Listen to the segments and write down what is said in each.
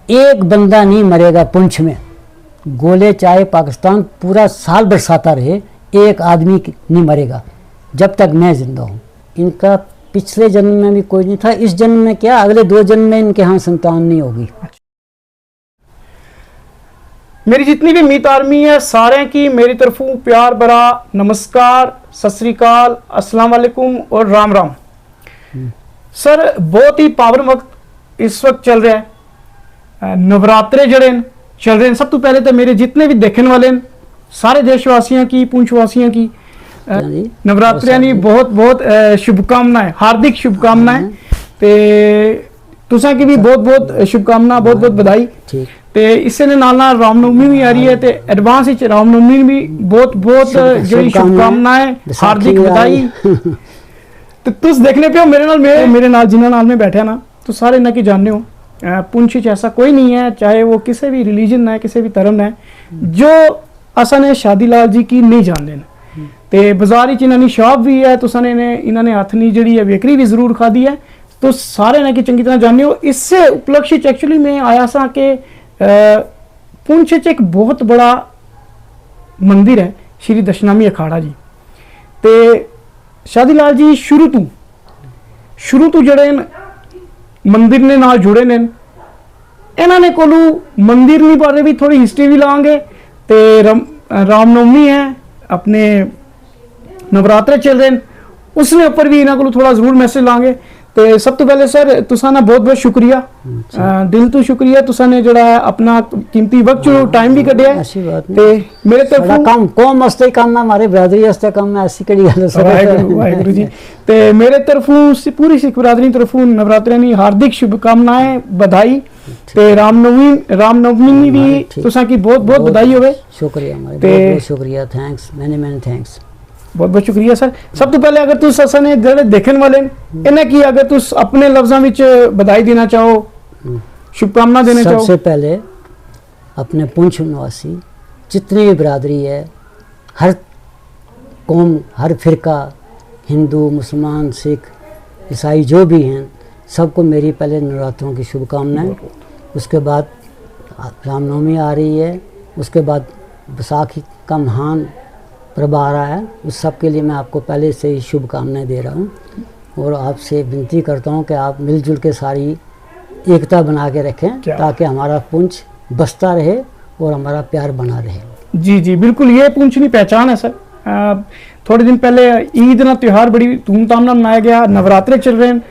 एक बंदा नहीं मरेगा पुंछ में, गोले चाहे पाकिस्तान पूरा साल बरसाता रहे, एक आदमी नहीं मरेगा जब तक मैं जिंदा हूँ। इनका पिछले जन्म में भी कोई नहीं था, इस जन्म में क्या अगले 2 जन्म में इनके यहाँ संतान नहीं होगी। मेरी जितनी भी मीत आर्मी है सारे की मेरी तरफों प्यार भरा नमस्कार, सत श्री अकाल, अस्सलाम वालेकुम और राम राम। सर बहुत ही पावन वक्त इस वक्त चल रहा है, नवरात्रे जड़े चल रहे हैं। सब तो पहले तो मेरे जितने भी देखने वाले हैं सारे देशवासियों की, पुंछ वासियों की नवरात्रे यानी बहुत बहुत शुभकामनाएं, हार्दिक शुभकामनाएं। ते तुसा की भी बहुत बहुत शुभकामना, बहुत बहुत बधाई। ते इससे नाल नाल रामनवमी भी आ रही है, ते एडवांस विच रामनवमी भी बहुत बहुत जो शुभकामनाएं, हार्दिक बधाई। तो तुस देखने पे हो मेरे नाल जिन्हां नाल मैं बैठा ना, तो सारे इन्हां की जानने हो पुंछ च ऐसा कोई नहीं है, चाहे वो किसी भी रिलीजन है, किसी भी धर्म है, जो असा ने शादी लाल जी की नहीं जानते हैं। ते बाजार च इन्हां दी शॉप भी है, तुसा ने इन्होंने हथ नी जी है बेकरी भी जरूर खाधी है, तो सारे ने की चंगी तरह जानने हो। इससे उपलक्ष्य एक्चुअली मैं आया सा कि पुंछ च एक बहुत बड़ा मंदिर है श्री दशनामी अखाड़ा जी। ते शादी लाल जी शुरू तो जड़े मंदिर ने नाल जुड़े ने, इन्होंने कोलू मंदिर नहीं बारे भी थोड़ी हिस्ट्री भी लांगे। ते रामनवमी है, अपने नवरात्रे चल रहे हैं, उसने ऊपर भी इन्हों को थोड़ा जरूर मैसेज लांगे। तो सब तो पहले सर तुसा ना बहुत बहुत शुक्रिया, दिल तो शुक्रिया, तुसा ने जड़ा अपना कीमती वक्त जो टाइम भी कढ़िया। मेरे तरफ काम कौम वास्ते काम है, हमारे बरादरी वास्ते काम है, ऐसी कड़ी गल है वाहिगुरु जी। ते मेरे तरफों पूरी सिख बरादरी तरफों नवरात्रे की हार्दिक शुभकामनाएं, बधाई। ते रामनवमी भी तुसा की बहुत बहुत बधाई होवे। शुक्रिया, बहुत शुक्रिया, थैंक्स, मैनी थैंक्स, बहुत बहुत शुक्रिया सर। सब तो पहले अगर तुस असा ने जेड़े देखने वाले इन्हें की अगर तुस अपने लफ्ज़ों में बधाई देना चाहो, शुभकामना देना चाहो। सबसे पहले अपने पुंछ निवासी जितनी भी बरादरी है, हर कौम, हर फिरका, हिंदू, मुसलमान, सिख, ईसाई जो भी हैं, सबको मेरी पहले नवरात्रों की शुभकामनाएं। उसके बाद रामनवमी आ रही है, उसके बाद बैसाखी का महान पर्व आ रहा है, उस सब के लिए मैं आपको पहले से ही शुभकामनाएं दे रहा हूं और आपसे विनती करता हूं कि आप मिलजुल के सारी एकता बना के रखें, ताकि हमारा पुंछ बसता रहे और हमारा प्यार बना रहे। जी जी बिल्कुल, ये पुंछ की पहचान है सर। थोड़े दिन पहले ईद ना त्यौहार बड़ी धूमधाम से मनाया गया, नवरात्रे चल रहे हैं,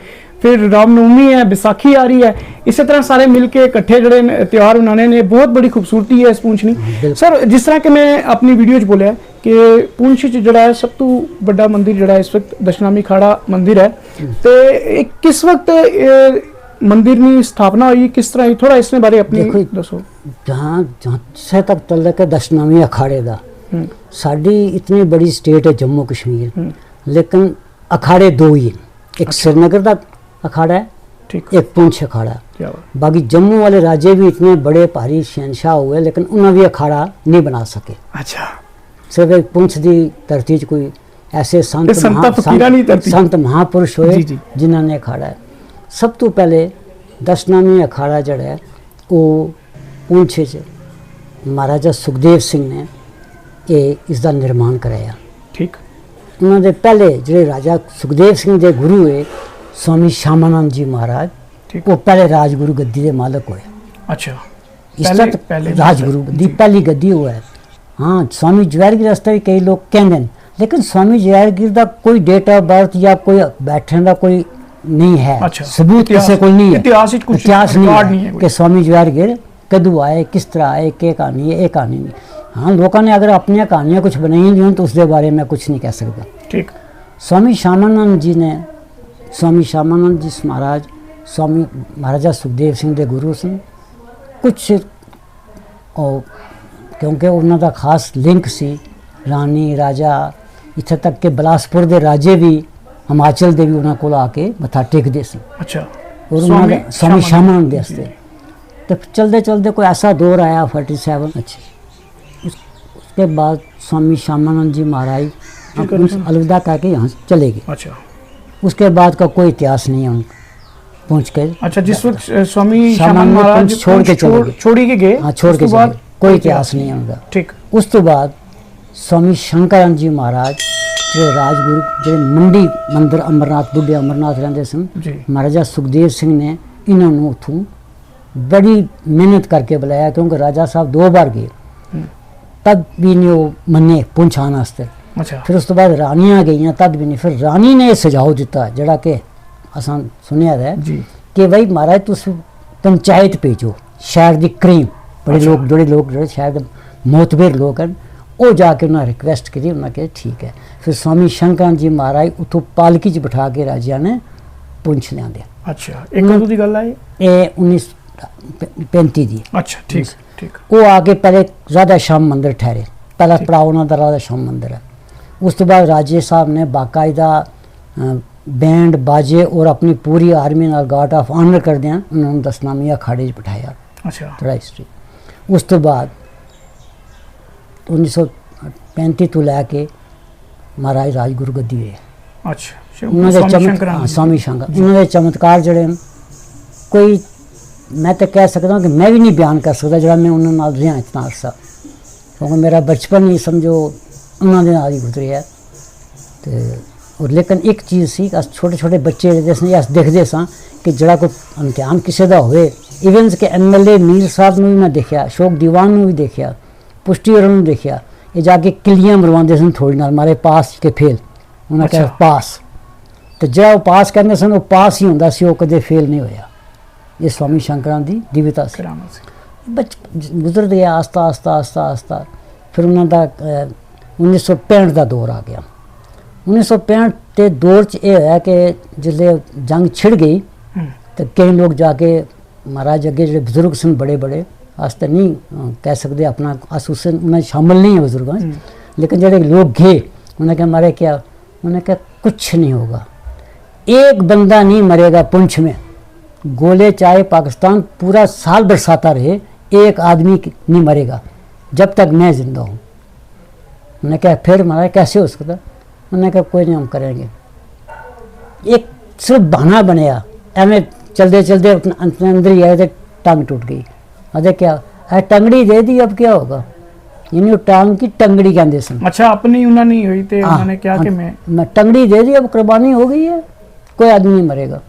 फिर रामनवमी है, बैसाखी आ रही है, इसी तरह सारे मिलके इकट्ठे जड़े त्यौहार मनाने ने बहुत बड़ी खूबसूरती है इस पुंछ की। सर जिस तरह कि मैं अपनी वीडियो बोलिया कि पुंछ जड़ा है सब तो बड़ा मंदिर जड़ा इस वक्त दशनामी अखाड़ा मंदिर है, तो किस वक्त मंदिर की स्थापना हुई, किस तरह, थोड़ा इसमें बारे अपनी दसो। जहाँ से तक चल रहा है दशनामी अखाड़े का, साड़ी इतनी बड़ी स्टेट है जम्मू कश्मीर, लेकिन अखाड़े 2 ही, एक श्रीनगर का अखाड़ा है, एक पुंछ अखाड़ा है। बाकी जम्मू वाले राज्य भी इतने बड़े भारी शहनशाह हुए, लेकिन उन्होंने भी अखाड़ा नहीं बना सके। अच्छा, सिर्फ एक पुंछ की धरती कोई ऐसे संत महापुरुष हुए जिन्होंने अखाड़ा है। सब तो पहले दशनामी अखाड़ा जड़ा है वो पुंछ महाराजा सुखदेव सिंह ने इसका निर्माण कराया। ठीक, उन्होंने पहले जो राजा सुखदेव सिंह के गुरु है स्वामी श्यामानंद जी महाराज, वो पहले राजगुरु गद्दी के मालक हुए। अच्छा, पहले राजगुरु गद्दी पहली गद्दी हुआ है। हाँ, स्वामी जवाहरगीर वास्ते भी कई लोग कहते हैं, लेकिन स्वामी जवाहरगीर का कोई डेट ऑफ बर्थ या कोई बैठने का कोई नहीं है। अच्छा, सबूत किसी कोई नहीं है, इतिहास नहीं है कि स्वामी जवाहरगीर कदू आए, किस तरह आए, क्या कहानी है, एक कहानी नहीं। हाँ, लोगों ने अगर अपनी कहानियाँ कुछ बनाई नहीं तो उसके बारे में कुछ नहीं कह सकता। ठीक, स्वामी श्यामानंद जी महाराज स्वामी महाराजा सुखदेव सिंह के गुरु सन कुछ, और क्योंकि उन्होंने खास लिंक सी रानी राजा, इत्थे तक के बिलासपुर के राजे भी हिमाचल के भी उन्होंने को आके मत्था टेकते सी। अच्छा, और उन्होंने स्वामी श्यामानंद वास्ते। तो चलते चलते कोई ऐसा दौर आया 47। अच्छा, उसके बाद स्वामी श्यामानंद जी महाराज अलविदा कह के यहाँ चले गए। अच्छा, उसके बाद का कोई इतिहास नहीं है उनका। पहुंच कर अच्छा, जिस वक्त स्वामी सामान्य श्यामानंद महाराज पुंछ छोड़ के चले गए। छोड़ी के गए, हाँ, छोड़ उस के तो बाद चले गए। कोई इतिहास नहीं है उनका। ठीक। उस तो बाद स्वामी शंकरानंद जी महाराज जो राजगुरु जो मंडी मंदिर अमरनाथ बुढ़े अमरनाथ रहते सन, जी। महाराजा सुखदेव सिंह ने इन्होंने उथों बड़ी मेहनत करके बुलाया, क्योंकि राजा साहब 2 बार गए तब भी नहीं वो मन्ने पुंछ आने वास्ते। अच्छा। फिर उस तो बाद रानियां गई तब भी नहीं। फिर रानी ने सुझाव दिता जड़ा के असां सुनिया है जी। कि भाई महाराज तुस पंचायत भेजो शहर दी क्रीम बड़े अच्छा। लोग जोड़े लोग जोड़े शहर दे मोतबेर लोग हैं, वो जाके उन्हें रिक्वेस्ट करी, उन्हें कहा ठीक है। फिर स्वामी शंकरानंद जी महाराज उतो पालकी च बिठा के राजा ने पुंछ लिया। अच्छा, एक कदों दी गल है ये 1935 दी। अच्छा, ठीक ठीक। वो आगे पहले राधा श्याम मंदिर ठहरे, पहला पड़ाव उन्होंने राधा श्याम मंदिर है। उस तो बाद राजे साहब ने बाकायदा बैंड बाजे और अपनी पूरी आर्मी नाल गार्ड ऑफ ऑनर कर दिया, उन्होंने दसनामी अखाड़े च बिठाया। अच्छा। थोड़ा हिस्ट्री। उस तो बाद 1935 तो लैके महाराज राजगुरु गद्दी हुए। अच्छा, उन्होंने स्वामी चमत्कार शंकरानंद जी। स्वामी शंकर उन्होंने चमत्कार जड़े न, कोई मैं तो कह सकता हूँ कि मैं भी नहीं बयान कर सकता जरा मैं उन्होंने नाल रहा इतना अरसा, क्योंकि मेरा बचपन ही समझो उन्होंने नाल ही गुजरिया। तो और लेकिन एक चीज़ सी अस छोटे छोटे बच्चे जिसने अस देखते सा कि जरा कोई इम्तिहान किसी का होए, इवेंस के MLA मीर साहब ने भी मैं देखा, अशोक दीवान ने भी देखा, पुष्टि और देखा, ये जाके किलियाँ मरवाते सन थोड़ी नाल मारे पास के फेल उन्हें अच्छा। कहा पास, तो जरा वो पास कहते सन वो पास ही होंदा सी, वो कदे फेल नहीं होया। ये स्वामी शंकरानंद दी दिव्यता सी। करामत सी। बच गुजर गया आस्ता आस्ता आस्ता आस्ता। फिर उन्होंने 1965 का दौर आ गया। 1965 के दौर च यह होया कि जिसले जंग छिड़ गई तो कई लोग जाके महाराज अगे जो बजुर्ग सन बड़े बड़े अस तो नहीं कह सकते अपना अस उस उन्हें शामिल नहीं है बुजुर्गों, लेकिन जो लोग गए उन्हें कहा मारे क्या, उन्हें कहा कुछ नहीं होगा, एक बंदा नहीं मरेगा पुंछ में, गोले चाहे पाकिस्तान पूरा साल बरसाता रहे एक आदमी नहीं मरेगा जब तक मैं जिंदा हूँ। उन्होंने कहा फिर महाराज कैसे हो सकता, उन्होंने कहा कोई नहीं हम करेंगे। एक सिर्फ बहाना बनया, एवं चलते चलते अपने अंदर ही आए थे, टांग टूट गई। अरे क्या है टंगड़ी दे दी अब क्या होगा, यानी वो टांग की टंगड़ी कहते सन। अच्छा, अपनी उन्होंने नहीं हुई थे, उन्होंने क्या कि मैं टंगड़ी दे दी अब कुर्बानी हो गई है, कोई आदमी नहीं मरेगा।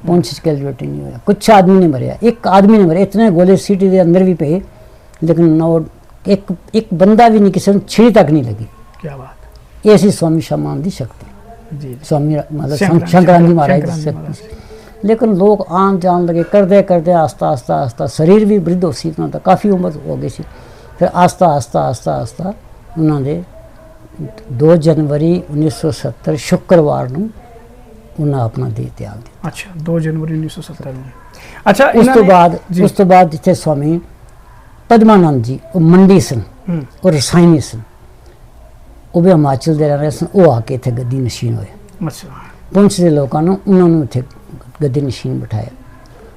पुंछ कैजुअलिटी नहीं हुआ, कुछ आदमी नहीं मरे, एक आदमी नहीं मरे, इतने गोले सिटी के अंदर भी पे, लेकिन ना वो एक बंदा भी नहीं, किसी ने छिड़ी तक नहीं लगी। क्या बात। ऐसी स्वामी श्यामानंद की शक्ति, जी। स्वामी मतलब शंकरानंद जी महाराज की शक्ति। लेकिन लोग आन जान लगे करते करते आस्ता आस्ता आस्ता शरीर भी वृद्ध हो सी, उन्होंने काफ़ी उम्र हो गई सी। फिर आस्ता आस्ता आस्ता आस्ता उन्होंने 2 जनवरी 1970 शुक्रवार को उन्हें अपना देह त्याग दिया। अच्छा, 2 जनवरी 1970 में। अच्छा, उस तो बाद जिथे स्वामी पद्मानंद जी वो मंडी सन और रसायनी सन, वो भी हिमाचल के रहने सन, वो आके इतने गद्दी नशीन होए। अच्छा। पुंछ के लोगों ने उन्होंने इतने गद्दी नशीन बिठाया।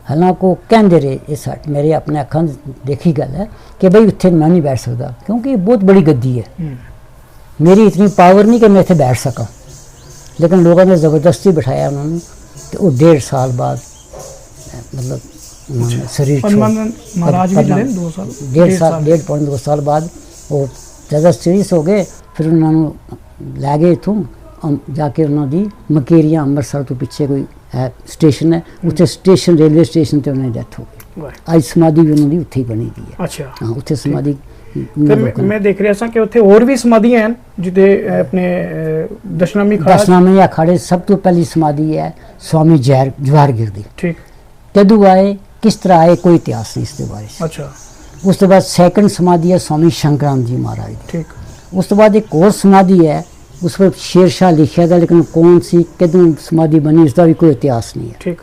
हालांकि वो कहते रहे, इस मेरे अपने अखां देखी गल है कि भाई उत्थे मैं नहीं बैठ सकता, क्योंकि ये बहुत बड़ी गद्दी है, मेरी इतनी पावर नहीं कि मैं इतने बैठ सका। लेकिन लोगों ने ज़बरदस्ती बिठाया उन्होंने, तो वो 1.5 साल बाद मतलब उन्होंने शरीर महाराज भी जड़े 2 साल 1.5 साल बाद वो ज़्यादा सीरियस हो गए। फिर उन्होंने लै गए इतों जाके उन्होंने मकेरिया अमृतसर तो पीछे कोई है स्टेशन है, उत्थे स्टेशन रेलवे स्टेशन ते उन्होंने डेथ हो गई। अज समाधि भी उन्होंने उत्थे ही बनी दी है। अच्छा। हाँ, उत्थे समाधि मैं देख रहा था कि उत्थे और भी समाधियां हैं जिते अपने दशनामी अखाड़े सब तो पहली समाधि है स्वामी जवाहरगिर दी। ठीक। कदू आए किस तरह आए कोई इतिहास नहीं इसके बारे। अच्छा। उस तो बाद सेकंड समाधि है स्वामी शंकरानंद जी महाराज। ठीक। उस तो बाद एक और समाधि है, उस पर शेरशाह लिखा था, लेकिन कौन सी कदों समाधि बनी इसका भी कोई इतिहास नहीं है। ठीक।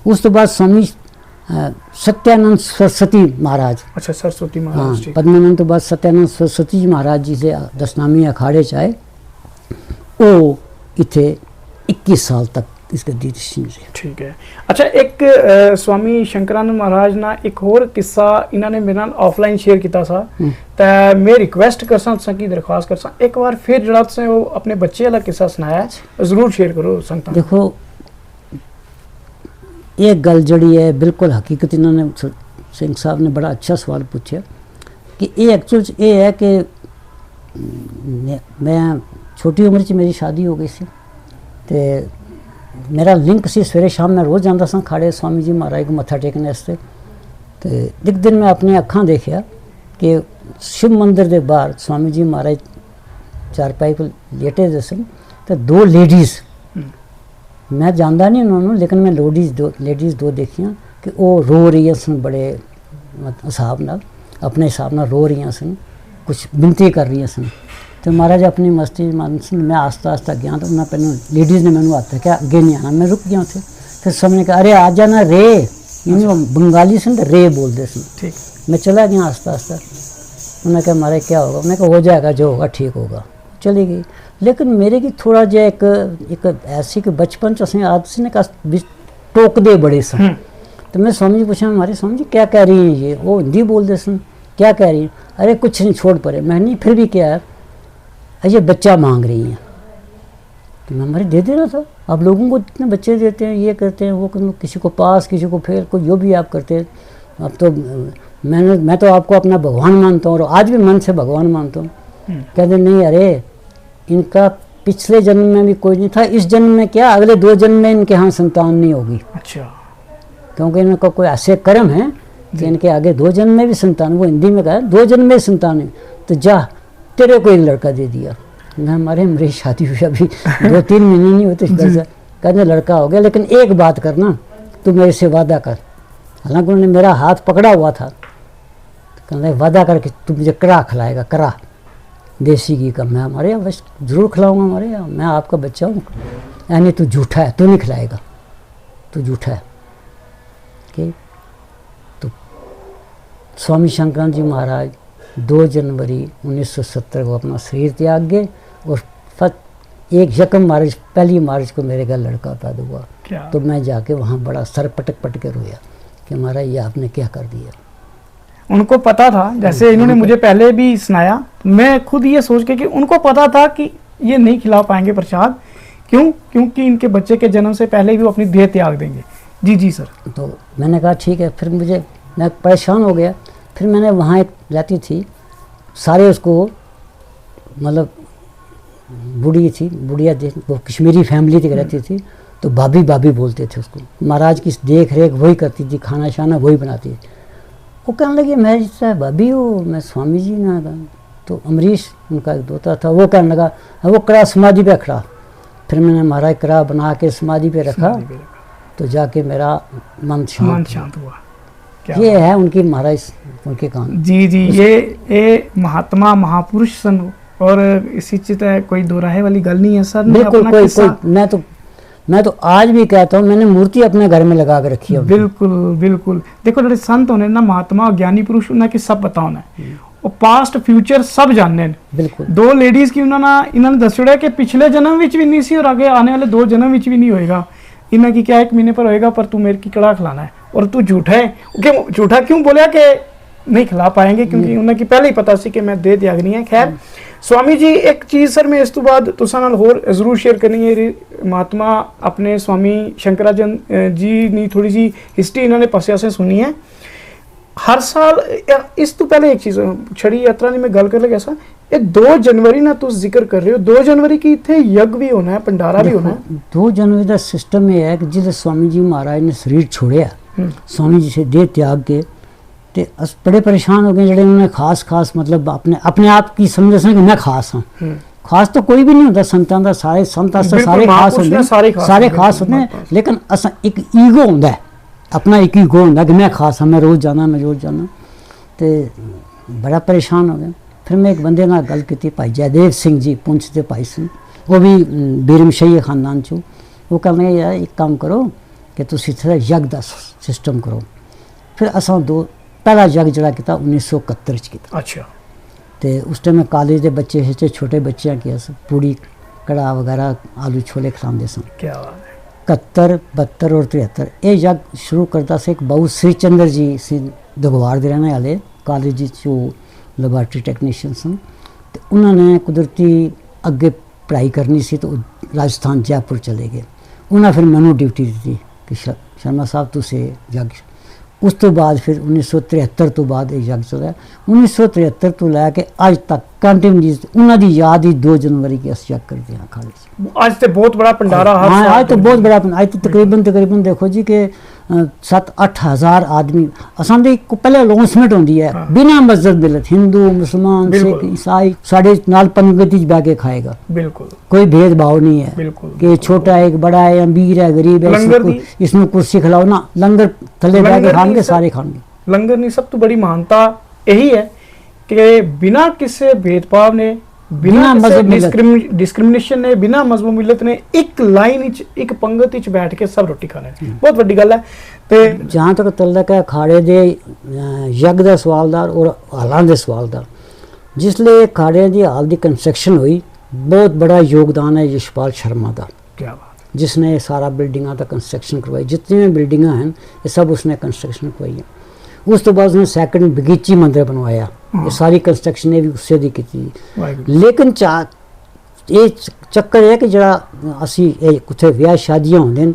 उस तो बाद स्वामी सत्यानंद सरस्वती महाराज। अच्छा, सरस्वती हाँ, महाराज। पद्मानंद तो बाद सत्यानंद सरस्वती जी महाराज जी से दशनामी अखाड़े च आए, वो इतने 21 साल तक इस गद्दी नशीन रहे। ठीक है। अच्छा, एक स्वामी शंकरानंद महाराज ना एक और किस्सा इन्होंने मेरे नाल ऑफलाइन शेयर किया था, तो मैं रिक्वेस्ट कर सा की दरख्वास्त कर सा एक बार फिर जरा तुसें वो अपने बच्चे वाला किस्सा सुनाया जरूर शेयर करो संगतां। देखो एक गल जड़ी है बिल्कुल हकीकत, इन्होंने सिंह साहब ने बड़ा अच्छा सवाल पूछा कि ये एक्चुअल ये है कि मैं छोटी उम्र च मेरी शादी हो गई सी ते मेरा लिंक सी सवेरे शाम मैं रोज़ जाता सा खाड़े स्वामी जी महाराज को मत्था टेकने वास्ते। तो एक दिन मैं अपनी अखां देखा कि शिव मंदिर के बाहर स्वामी जी महाराज चारपाई पर लेटे दे सन तो दो लेडीज़, मैं जानता नहीं उन्होंने, लेकिन मैं लेडीज़ दो देखियां कि वो रो रही सन बड़े हिसाब नाल, अपने हिसाब नाल रो रही सन, कुछ विनती कर रही सन। तो महाराज अपनी मस्ती मान सन, मैं आस्ता आस्ता गया तो उन्हें पहले लेडीज़ ने मैंने हाथ रखा अगे नहीं आना, मैं रुक गया उत्थे। फिर सबने कहा अरे आ जाना रे, यानी वो बंगाली सन तो रे बोलते सन। ठीक। मैं चला गया आस्ता आस्ता, उन्होंने कहा महाराज क्या होगा, मैंने कहा हो जाएगा, जो होगा ठीक होगा, चली गई। लेकिन मेरे की थोड़ा जो एक ऐसी कि बचपन च असें आदत सी ना टोकदे बड़े सन। तो मैं स्वामी जी पूछा हमारे स्वामी जी क्या कह रही हैं ये, वो हिंदी बोलते सन, क्या कह रही हैं, अरे कुछ नहीं छोड़ पड़े। मैं नहीं फिर भी क्या है, अजय बच्चा मांग रही हैं। तो मैं हमारे दे देना था, आप लोगों को इतने बच्चे देते हैं, ये करते हैं वो, किसी को पास किसी को फेल, कोई जो भी आप करते हैं। अब तो मैं तो आपको अपना भगवान मानता हूँ और आज भी मन से भगवान मानता हूँ। कहते नहीं अरे इनका पिछले जन्म में भी कोई नहीं था, इस जन्म में क्या अगले 2 जन्म में इनके यहाँ संतान नहीं होगी। अच्छा। क्योंकि इनका कोई ऐसे कर्म है कि इनके आगे 2 जन्म में भी संतान, वो हिंदी में कहा 2 जन्म में संतान है, तो जा तेरे को एक लड़का दे दिया। मैं हमारे मेरी शादी हुई अभी 2-3 महीने नहीं होते, कहते लड़का हो गया, लेकिन एक बात करना, तू मेरे से वादा कर। हालांकि उन्होंने मेरा हाथ पकड़ा हुआ था, तो कहने वादा करके तू मुझे करा खिलाएगा, करा देसी घी का। मैं हमारे यहाँ बस जरूर खिलाऊंगा, हमारे यहाँ मैं आपका बच्चा हूँ। यानी तू झूठा है, तू नहीं खिलाएगा, तू झूठा है। कि तो स्वामी शंकरानंद जी महाराज 2 जनवरी 1970 को अपना शरीर त्याग गए और 1 मार्च 1 मार्च को मेरे घर लड़का पैदा हुआ। तो मैं जाके वहाँ बड़ा सर पटक के रोया कि महाराज ये आपने क्या कर दिया। उनको पता था, जैसे इन्होंने मुझे पहले भी सुनाया, मैं खुद ये सोच के कि उनको पता था कि ये नहीं खिला पाएंगे प्रसाद, क्यों, क्योंकि इनके बच्चे के जन्म से पहले भी वो अपनी देह त्याग देंगे। जी जी सर। तो मैंने कहा ठीक है। फिर मैं परेशान हो गया। फिर मैंने वहाँ एक रहती थी, सारे उसको मतलब बुढ़िया वो कश्मीरी फैमिली तक रहती थी, तो भाभी बोलते थे उसको। महाराज की देख रेख वही करती थी, खाना शाना वही बनाती थी। वो कहने लगे मैं जिससे भाभी हूँ, मैं स्वामी जी ना। तो अमरीश उनका एक दोता था, वो कहने लगा वो कड़ा समाधि पे खड़ा। फिर मैंने महाराज कड़ा बना के समाधि पे रखा, तो जाके मेरा मन शांत हुआ। ये है उनकी महाराज उनके काम। जी जी, ये महात्मा महापुरुष सन, और इसी चित्र कोई दो राहे वाली गल नहीं है सर। बिल्कुल कोई मैं तो आज भी कहता हूँ, मैंने मूर्ति अपने घर में लगा के रखी है। बिल्कुल बिल्कुल। देखो जो संत होने ना, महात्मा ज्ञानी पुरुष उन्हें सब पता होना है, और पास्ट फ्यूचर सब जानने। बिल्कुल। 2 लेडीज की इन्होंने दस छोड़ा कि पिछले जन्म विच भी नहीं सी और आगे आने वाले 2 जन्म विच भी नहीं होएगा। इन्हें की क्या 1 महीने पर होएगा, पर तू मेरे की कड़ा खिलाना है, और तू झूठा है। झूठा क्यों बोलिया कि नहीं खिला पाएंगे, क्योंकि उन्हें की पहले ही पता सी कि मैं देह त्यागनी है। खैर स्वामी जी, एक चीज़ सर मैं इस तो बाद तुसां नाल होर जरूर शेयर करनी है। महात्मा अपने स्वामी शंकराचार्य जी ने थोड़ी जी हिस्ट्री इन्होंने पासिया से सुनी है। हर साल इस तो पहले एक चीज़ छड़ी यात्रा ने मैं गल कर लगा सा, ये 2 जनवरी ना तुम जिक्र कर रहे हो, 2 जनवरी की इतने यज्ञ भी होना है, भंडारा भी होना है। 2 जनवरी का सिस्टम ये है कि जिस स्वामी जी महाराज ने शरीर छोड़िया, स्वामी जी से देह त्याग के, तो अस बड़े परेशान हो गए। जड़े उन्होंने खास मतलब अपने आप की समझ कि मैं खास हाँ। खास तो कोई भी नहीं होता संतां दा, सारे संत सारे खास होंगे, सारे खास होते हैं। लेकिन अस एक ईगो होंदा है, अपना एक ईगो होंदा कि मैं खास हाँ, मैं रोज़ जाना। तो बड़ा परेशान हो गया। फिर मैं एक बंदे नाल गल की, भाई जयदेव सिंह जी पुंछ के भाई सन, वो भी बीरमशही खानदान चो। वो कहने यार एक काम करो कि तुम इत्थे यज्ञ का सिस्टम करो। फिर असां पहला यज्ञ जड़ा किया 1971 च किया। अच्छा। तो उस टाइम में कॉलेज के बच्चे छोटे बच्चे किया पूड़ी कड़ा वगैरह आलू छोले खिलाते सन। क्या बात है। 71, 72 और 73 ये यज्ञ शुरू करता से एक बाबू श्रीचंद्र जी से दगवार के रहने वाले, कॉलेज चो लेबॉरेटरी टेक्नीशियन सन। तो उन्होंने कुदरती अगे पढ़ाई करनी सी, तो राजस्थान जयपुर चले गए। उन्हें फिर मैनू ड्यूटी दी कि शर्मा साहब तुसे जग उस तो बाद फिर 1973 तो बाद ये जग चला 1973 तो लैके अज तक कंटिन्यूस उन्हों की याद ही 2 जनवरी की अस जग करते हैं खाली आज तो बहुत बड़ा भंडारा हर हाँ साल आज तो बहुत बड़ा आज तो तकरीबन देखो जी कि 7-8 हज़ार आदमी असां दे पहले अनाउंसमेंट होंदी है बिना मजहब मिलत हिंदू मुसलमान सिख ईसाई साढ़े नाल पंगति च बैठ के खाएगा बिल्कुल कोई भेदभाव नहीं है बिल्कुल कि छोटा है बड़ा है अमीर है गरीब है इसमें कुर्सी खिलाओ ना लंगर थले बैठ के खाएंगे सारे खाएंगे लंगर नहीं सब तो बड़ी महानता यही है कि बिना किसी भेदभाव ने बिना मजहब डिस्क्रिमिनेशन ने बिना मजहब मिलत ने एक लाइन एक पंगति च बैठ के सब रोटी खाने बहुत बड़ी गल है ते जहां तक तल्लक है खाड़े दे यज्ञ दा सवालदार और हालां दे सवालदार जिसले खाड़े दी हाल दी कंस्ट्रक्शन हुई बहुत बड़ा योगदान है यशपाल शर्मा दा क्या बात जिसने सारा बिल्डिंगां दा कंस्ट्रक्शन करवाई जितनी भी बिल्डिंगां हैं ये सब उसने कंस्ट्रक्शन करवाई है उस तो बाद उसने सैकंड बगीची मंदिर बनवाया ये सारी कंस्ट्रक्शन ने भी उससे दी की लेकिन ये चक्कर है कि जरा असी कुछ ब्याह शादियां होंदे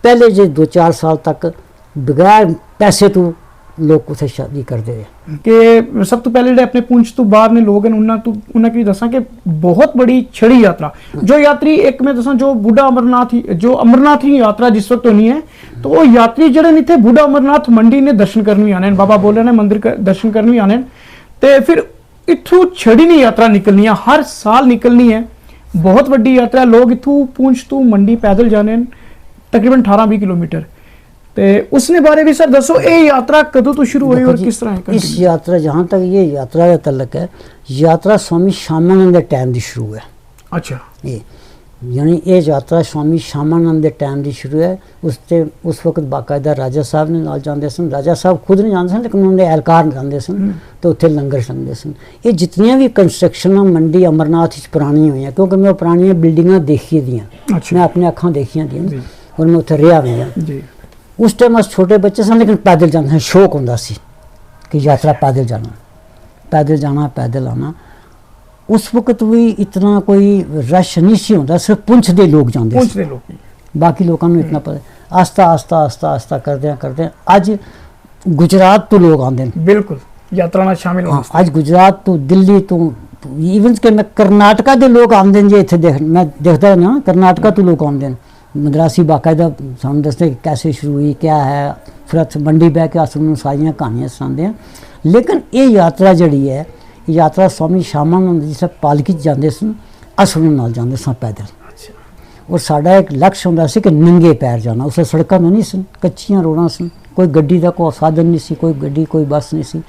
पहले जे 2-4 साल तक बगैर पैसे तो लोग कुछ शादी करते हैं कि सब तो पहले अपने पुंछ तो बाद ने लोग उन्हें की दसा कि बहुत बड़ी छड़ी यात्रा जो यात्री एक मैं दसा जो बुढ़ा अमरनाथ जो अमरनाथ ही यात्रा जिस वक्त होनी है तो वो यात्री जड़े नहीं थे बुढ़ा अमरनाथ मंडी ने दर्शन करने भी आने बाबा बोले ने मंदिर का दर्शन करने भी आने ते फिर इथू छड़ी नहीं यात्रा निकलनी है हर साल निकलनी है बहुत बड़ी यात्रा लोग इथू पुंछ तो मंडी पैदल जाने तकरीबन 18-20 किलोमीटर ते उसने बारे भी सर दसो ये यात्रा कदों तो शुरू हुई और किस तरह है इस यात्रा जहाँ तक ये यात्रा का तल्लक है यात्रा स्वामी श्यामानंद के टाइम की शुरू है अच्छा ये यानी ये यात्रा स्वामी श्यामानंद के टाइम की शुरू है उस वक्त बाकायदा राजा साहब ने नाल जाते सन राजा साहब खुद नहीं जाते सन लेकिन उन्होंने एहलकार जाते सन तो उत्थे लंगर छकते सन ये जितनियां भी कंस्ट्रक्शन मंडी अमरनाथ पुरानी हुई हैं क्योंकि मैं पुरानी बिल्डिंगां देखी दियाँ मैं अपनी अखां देखियां दियां और मैं उत्थे रहा भी हाँ उस टाइम अस छोटे बच्चे सन लेकिन पैदल जाना शौक होंदा सी कि यात्रा पैदल जाना पैदल आना उस वक्त भी इतना कोई रश नहीं सी होंदा सिर्फ पुंछ दे लोग जाते बाकी लोगों को इतना पता आस्ता आस्ता आस्ता आस्ता करदे अज गुजरात तो लोग आते हैं बिल्कुल यात्रा में शामिल हाँ अज गुजरात तो दिल्ली तो ईवन के मैं कर्नाटका के लोग आते हैं जी इतने मैं देखता ना कर्नाटका तो लोग आते हैं मद्रासी बाकायदा सानू दसते कैसे शुरू हुई क्या है फिर मंडी बह के अस उन्होंने सारियां कहानियां सुनाते हैं लेकिन ये यात्रा जड़ी है यात्रा स्वामी श्यामानंद जिस पालकी जाते सन अस उन्होंने नाल जाते सन पैदल और साडा एक लक्ष्य होंदा सी कि नंगे पैर जाना उस सड़कां नहीं सन कच्चियां रोडां सन कोई गड्डी का कोई साधन नहीं सी कोई गड्डी कोई बस नहीं सी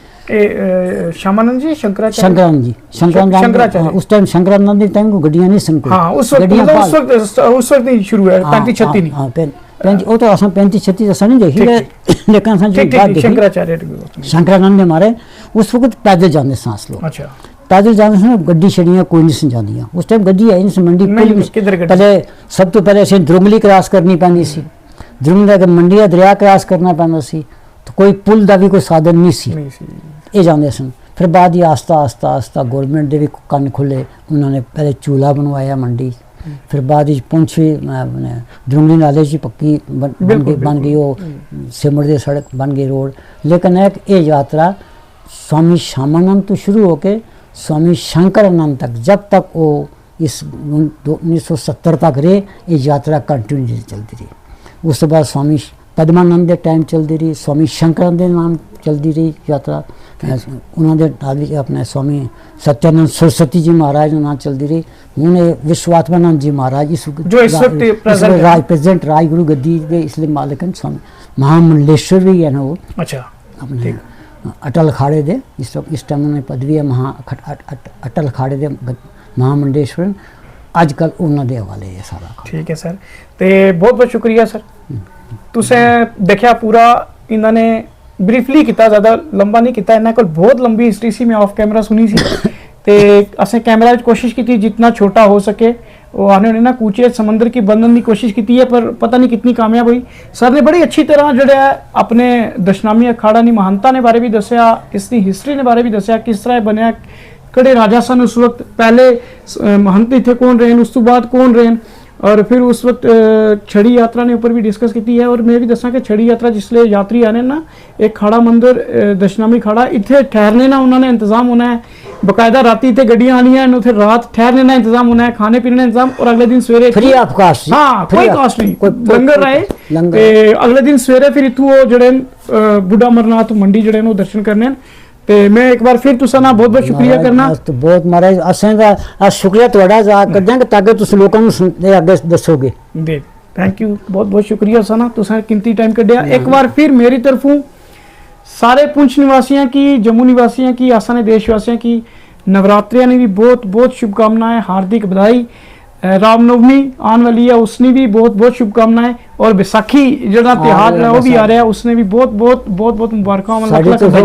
श्यामानंद जी शंकराचार्य उस टाइम शंकरानंद के टाइम को गड्डियां नहीं सन कोई हां उस वक्त ही शुरू है 35-36 नहीं हां वो तो असां 35-36 असां नहीं देखी लेकिन असां जो बात देखी शंकरानंद ने मारे उस वक्त पैदल जाते सांस लोग अच्छा पैदल जाते सन गड्डी छड़ियां कोई नहीं सन जांदियां उस टाइम गड्डी आई नहीं सी मंडी पहले सब तो पहले असें द्रुंगली क्रॉस करनी पैंदी सी द्रुंगली के मंडी का दरिया क्रॉस करना पैंदा सी तो कोई पुल का भी कोई साधन नहीं सी ये जाते सन फिर बाद ही आस्ता आस्ता आस्ता गौरमेंट के भी कन्न खुले उन्होंने पहले चूल्हा बनवाया मंडी फिर बाद ही पुंछ द्रुंगली नाले की पक्की बन गई वो सिमड़ की सड़क बन गई रोड लेकिन एक ये यात्रा स्वामी श्यामानंद तो शुरू होके स्वामी शंकरानंद तक जब तक वो इस 1970 तक रहे ये यात्रा कंटिन्यू चलती रही उस बाद स्वामी पद्मानंद के टाइम चलती रही स्वामी शंकरानंद के नाम चलती रही यात्रा उन्होंने अपने स्वामी सत्यानंद सरस्वती जी महाराज नाम चलती रही उन्हें विश्वात्मानंद जी महाराज इस प्रेजेंट राजगुरु गद्दी के इसलिए मालिक हैं स्वामी महामंडलेश्वर भी है ना वो अच्छा अपने अटल अखाड़े दे इस टाइम उन्हें पदवी है अटल अखाड़े दे महामंडलेश्वर अजकल उन्होंने हवाले है सारा ठीक है सर तो बहुत बहुत शुक्रिया सर तुसें देखा पूरा इन्होंने ब्रीफली किया ज़्यादा लंबा नहीं किया इन्होंने बहुत लंबी हिस्ट्री सी मैं ऑफ कैमरा सुनी सी तो असें कैमरा कोशिश की जितना छोटा हो सके वो आने उन्हें ना कूचे समंदर की बंधन की कोशिश की है पर पता नहीं कितनी कामयाब हुई सर ने बड़ी अच्छी तरह जो है अपने दशनामी अखाड़ा की महानता ने बारे भी दसिया इसकी हिस्ट्री ने बारे भी दसिया किस तरह बनया कड़े राजा सन उस वक्त पहले महंत इतने कौन रहे उस तो बाद कौन रहे और फिर उस वक्त छड़ी यात्रा ने ऊपर भी डिस्कस की है। और मैं भी दसा कि छड़ी यात्रा जिसले यात्री आने ना एक खाड़ा मंदिर दशनामी खाड़ा इतने ठहरने ना उन्होंने इंतजाम होना है, बकायदा राती इतने गड्डियां आनी है, उथे रात ठहरने ना इंतजाम होना है, खाने पीने का इंतजाम, और अगले दिन सवेरे फ्री ऑफ कॉस्ट। हाँ कोई कॉस्ट नहीं, लंगर रहे ते अगले दिन सवेरे फिर इतों वो जड़े बुढ़ा अमरनाथ मंडी जड़े वो दर्शन करने हैं। ते मैं एक बार फिर तुसा ना बहुत बहुत शुक्रिया करना। तो बहुत महाराज असें दा अस शुक्रिया तुहाड़ा जा करदे कि ताकि तुस लोकां नूं अगे दसोगे। दे थैंक यू, बहुत बहुत शुक्रिया सना तुसा कीमती टाइम कड्ढिया। एक बार फिर मेरी तरफों सारे पुंछ निवासियों की, जम्मू निवासियों की, आसाने देशवासियों की नवरात्रियां ने भी बहुत बहुत शुभकामनाएं, हार्दिक बधाई। रामनवमी आने वाली है उसने भी बहुत बहुत शुभकामनाएं, और बैसाखी जड़ा त्योहार है वो भी आ रहा है उसने भी बहुत बहुत बहुत बहुत मुबारक।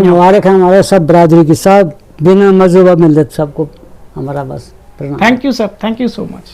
मुबारक है हमारे सब बरादरी की, सब बिना मजहब मिलत सबको हमारा बस प्रणाम। Thank you sir, thank you so much.